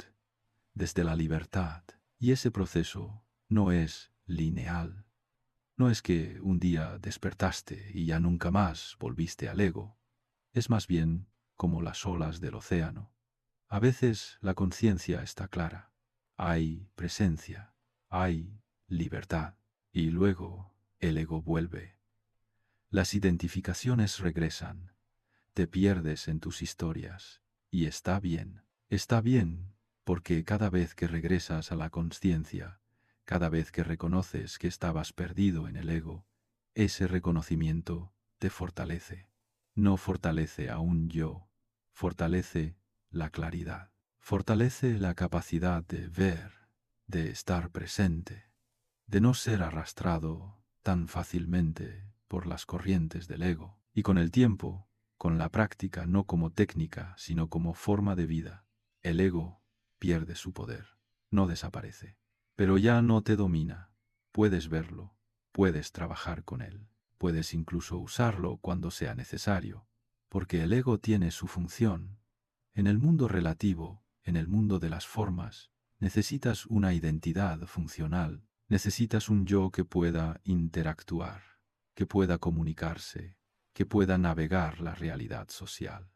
desde la libertad. Y ese proceso no es lineal. No es que un día despertaste y ya nunca más volviste al ego. Es más bien como las olas del océano. A veces la conciencia está clara. Hay presencia, hay libertad. Y luego el ego vuelve. Las identificaciones regresan. Te pierdes en tus historias. Y está bien. Está bien porque cada vez que regresas a la conciencia, cada vez que reconoces que estabas perdido en el ego, ese reconocimiento te fortalece. No fortalece a un yo, fortalece la claridad, fortalece la capacidad de ver, de estar presente, de no ser arrastrado tan fácilmente por las corrientes del ego. Y con el tiempo, con la práctica no como técnica, sino como forma de vida, el ego pierde su poder, no desaparece. Pero ya no te domina. Puedes verlo, puedes trabajar con él, puedes incluso usarlo cuando sea necesario, porque el ego tiene su función. En el mundo relativo, en el mundo de las formas, necesitas una identidad funcional, necesitas un yo que pueda interactuar, que pueda comunicarse, que pueda navegar la realidad social.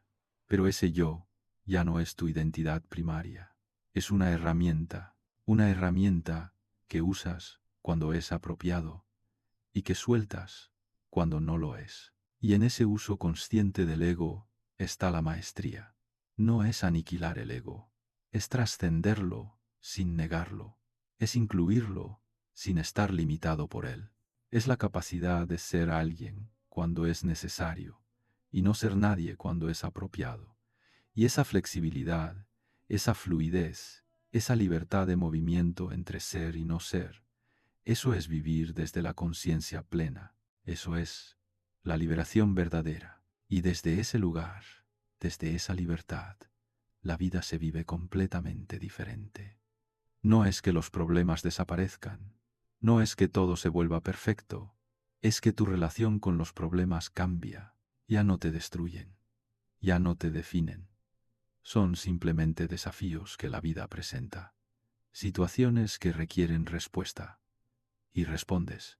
Pero ese yo ya no es tu identidad primaria, es una herramienta que usas cuando es apropiado y que sueltas cuando no lo es. Y en ese uso consciente del ego está la maestría. No es aniquilar el ego, es trascenderlo sin negarlo, es incluirlo sin estar limitado por él. Es la capacidad de ser alguien cuando es necesario y no ser nadie cuando es apropiado. Y esa flexibilidad, esa fluidez, esa libertad de movimiento entre ser y no ser, eso es vivir desde la conciencia plena, eso es la liberación verdadera. Y desde ese lugar, desde esa libertad, la vida se vive completamente diferente. No es que los problemas desaparezcan, no es que todo se vuelva perfecto, es que tu relación con los problemas cambia, ya no te destruyen, ya no te definen. Son simplemente desafíos que la vida presenta, situaciones que requieren respuesta, y respondes,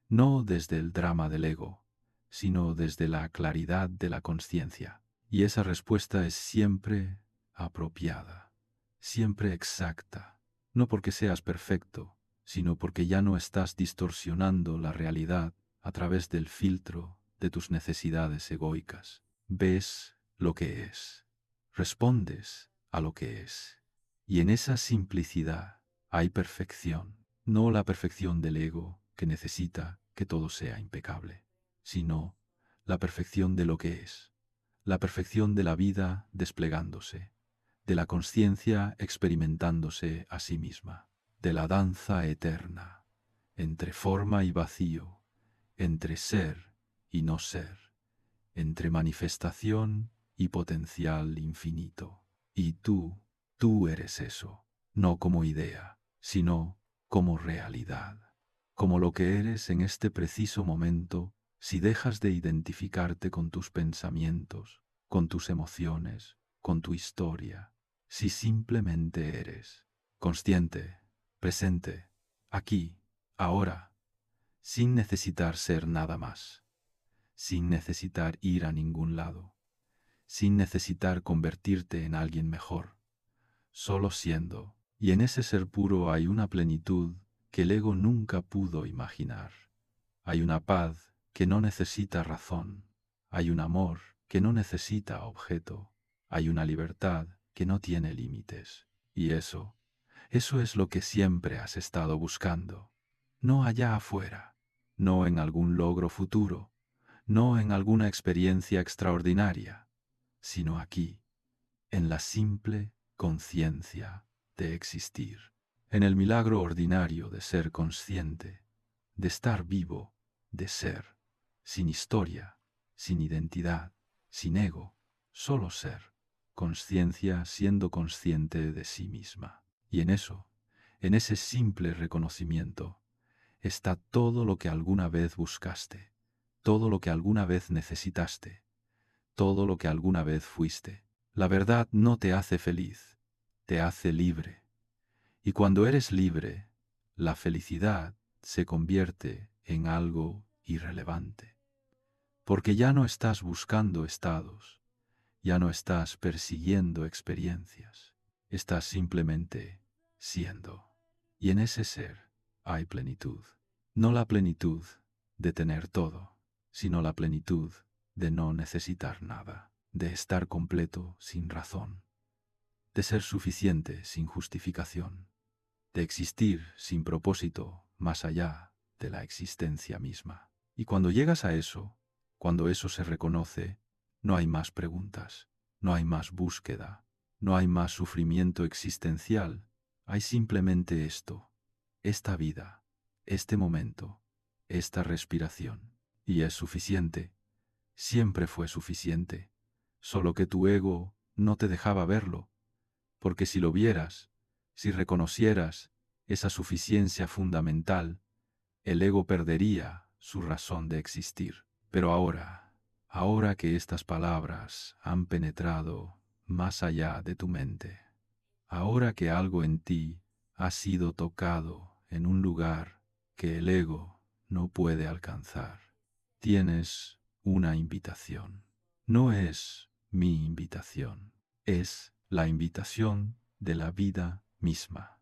no desde el drama del ego, sino desde la claridad de la conciencia. Y esa respuesta es siempre apropiada, siempre exacta, no porque seas perfecto, sino porque ya no estás distorsionando la realidad a través del filtro de tus necesidades egoicas. Ves lo que es, respondes a lo que es, y en esa simplicidad hay perfección, no la perfección del ego que necesita que todo sea impecable, sino la perfección de lo que es, la perfección de la vida desplegándose, de la conciencia experimentándose a sí misma, de la danza eterna, entre forma y vacío, entre ser y no ser, entre manifestación y potencial infinito. Y tú eres eso, no como idea, sino como realidad, como lo que eres en este preciso momento si dejas de identificarte con tus pensamientos, con tus emociones, con tu historia, si simplemente eres consciente, presente, aquí, ahora, sin necesitar ser nada más, sin necesitar ir a ningún lado, sin necesitar convertirte en alguien mejor, solo siendo. Y en ese ser puro hay una plenitud que el ego nunca pudo imaginar. Hay una paz que no necesita razón. Hay un amor que no necesita objeto. Hay una libertad que no tiene límites. Y eso es lo que siempre has estado buscando. No allá afuera, no en algún logro futuro, no en alguna experiencia extraordinaria, sino aquí, en la simple conciencia de existir, en el milagro ordinario de ser consciente, de estar vivo, de ser, sin historia, sin identidad, sin ego, solo ser, conciencia siendo consciente de sí misma. Y en eso, en ese simple reconocimiento, está todo lo que alguna vez buscaste, todo lo que alguna vez necesitaste, todo lo que alguna vez fuiste. La verdad no te hace feliz, te hace libre. Y cuando eres libre, la felicidad se convierte en algo irrelevante. Porque ya no estás buscando estados, ya no estás persiguiendo experiencias, estás simplemente siendo. Y en ese ser hay plenitud. No la plenitud de tener todo, sino la plenitud de no necesitar nada, de estar completo sin razón, de ser suficiente sin justificación, de existir sin propósito más allá de la existencia misma. Y cuando llegas a eso, cuando eso se reconoce, no hay más preguntas, no hay más búsqueda, no hay más sufrimiento existencial, hay simplemente esto, esta vida, este momento, esta respiración. Y es suficiente, siempre fue suficiente, solo que tu ego no te dejaba verlo, porque si lo vieras, si reconocieras esa suficiencia fundamental, el ego perdería su razón de existir. Pero ahora que estas palabras han penetrado más allá de tu mente, ahora que algo en ti ha sido tocado en un lugar que el ego no puede alcanzar, tienes una invitación. No es mi invitación, es la invitación de la vida misma.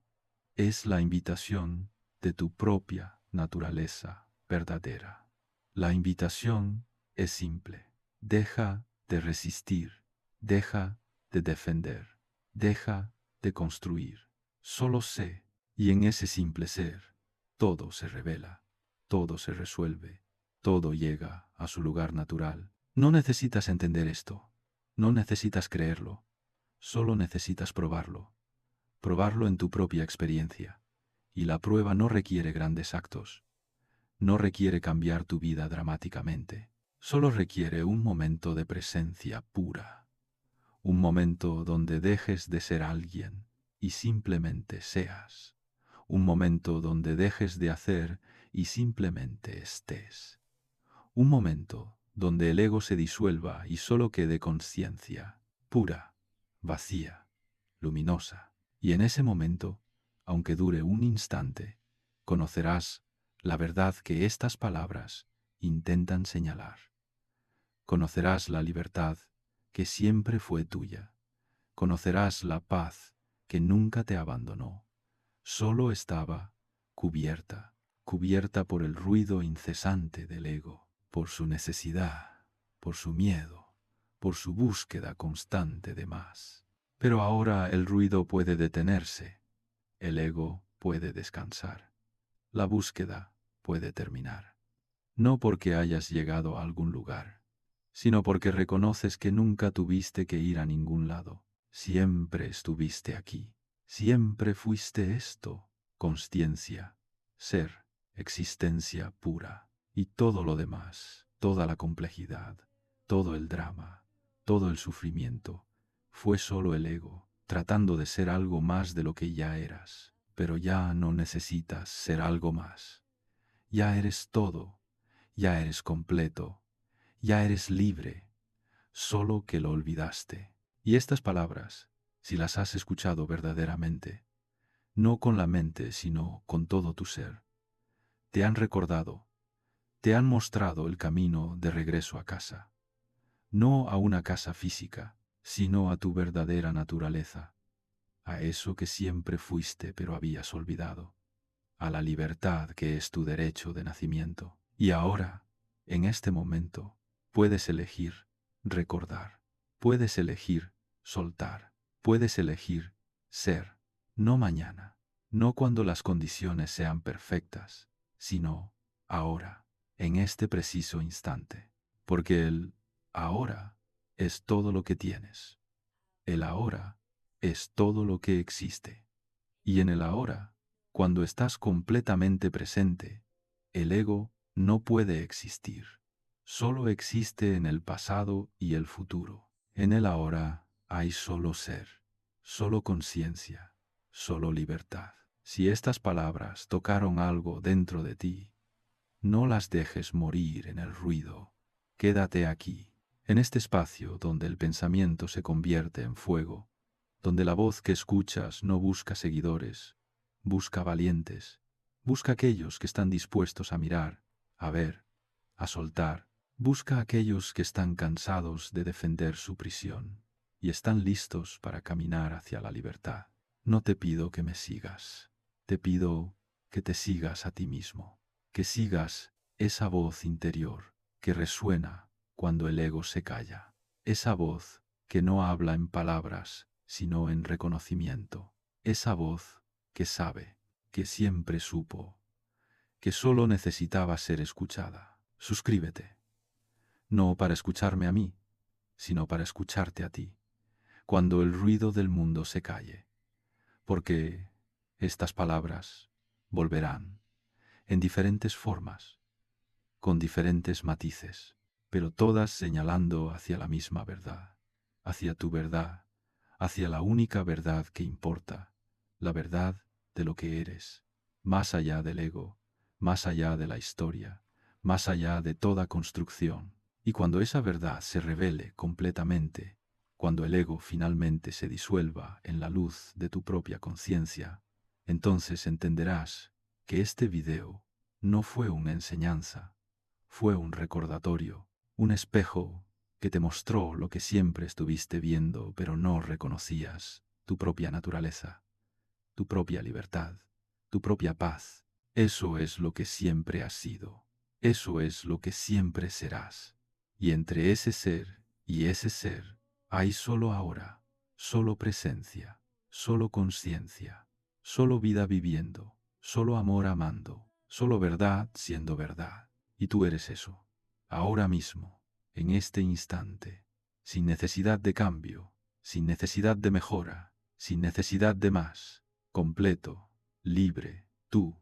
Es la invitación de tu propia naturaleza verdadera. La invitación es simple. Deja de resistir, deja de defender, deja de construir. Solo sé, y en ese simple ser, todo se revela, todo se resuelve, todo llega a su lugar natural. No necesitas entender esto, no necesitas creerlo, solo necesitas probarlo. Probarlo en tu propia experiencia. Y la prueba no requiere grandes actos, no requiere cambiar tu vida dramáticamente, solo requiere un momento de presencia pura, un momento donde dejes de ser alguien y simplemente seas, un momento donde dejes de hacer y simplemente estés, un momento donde el ego se disuelva y solo quede conciencia, pura, vacía, luminosa. Y en ese momento, aunque dure un instante, conocerás la verdad que estas palabras intentan señalar. Conocerás la libertad que siempre fue tuya. Conocerás la paz que nunca te abandonó. Solo estaba cubierta, cubierta por el ruido incesante del ego, por su necesidad, por su miedo, por su búsqueda constante de más. Pero ahora el ruido puede detenerse, el ego puede descansar, la búsqueda puede terminar. No porque hayas llegado a algún lugar, sino porque reconoces que nunca tuviste que ir a ningún lado. Siempre estuviste aquí, siempre fuiste esto, consciencia, ser, existencia pura. Y todo lo demás, toda la complejidad, todo el drama, todo el sufrimiento, fue solo el ego, tratando de ser algo más de lo que ya eras. Pero ya no necesitas ser algo más. Ya eres todo, ya eres completo, ya eres libre, solo que lo olvidaste. Y estas palabras, si las has escuchado verdaderamente, no con la mente, sino con todo tu ser, te han recordado, te han mostrado el camino de regreso a casa, no a una casa física, sino a tu verdadera naturaleza, a eso que siempre fuiste pero habías olvidado, a la libertad que es tu derecho de nacimiento. Y ahora, en este momento, puedes elegir recordar, puedes elegir soltar, puedes elegir ser, no mañana, no cuando las condiciones sean perfectas, sino ahora, en este preciso instante, porque el ahora es todo lo que tienes, el ahora es todo lo que existe, y en el ahora, cuando estás completamente presente, el ego no puede existir. Solo existe en el pasado y el futuro. En el ahora hay solo ser, solo conciencia, solo libertad. Si estas palabras tocaron algo dentro de ti, no las dejes morir en el ruido. Quédate aquí, en este espacio donde el pensamiento se convierte en fuego, donde la voz que escuchas no busca seguidores, busca valientes, busca aquellos que están dispuestos a mirar, a ver, a soltar, busca aquellos que están cansados de defender su prisión y están listos para caminar hacia la libertad. No te pido que me sigas, te pido que te sigas a ti mismo, que sigas esa voz interior que resuena cuando el ego se calla, esa voz que no habla en palabras, sino en reconocimiento, esa voz que sabe, que siempre supo, que solo necesitaba ser escuchada. Suscríbete, no para escucharme a mí, sino para escucharte a ti, cuando el ruido del mundo se calle, porque estas palabras volverán en diferentes formas, con diferentes matices, pero todas señalando hacia la misma verdad, hacia tu verdad, hacia la única verdad que importa, la verdad de lo que eres, más allá del ego, más allá de la historia, más allá de toda construcción. Y cuando esa verdad se revele completamente, cuando el ego finalmente se disuelva en la luz de tu propia conciencia, entonces entenderás que este video no fue una enseñanza, fue un recordatorio, un espejo que te mostró lo que siempre estuviste viendo pero no reconocías, tu propia naturaleza, tu propia libertad, tu propia paz. Eso es lo que siempre has sido, eso es lo que siempre serás. Y entre ese ser y ese ser hay solo ahora, solo presencia, solo conciencia, solo vida viviendo, solo amor amando, solo verdad siendo verdad. Y tú eres eso, ahora mismo, en este instante, sin necesidad de cambio, sin necesidad de mejora, sin necesidad de más, completo, libre, tú.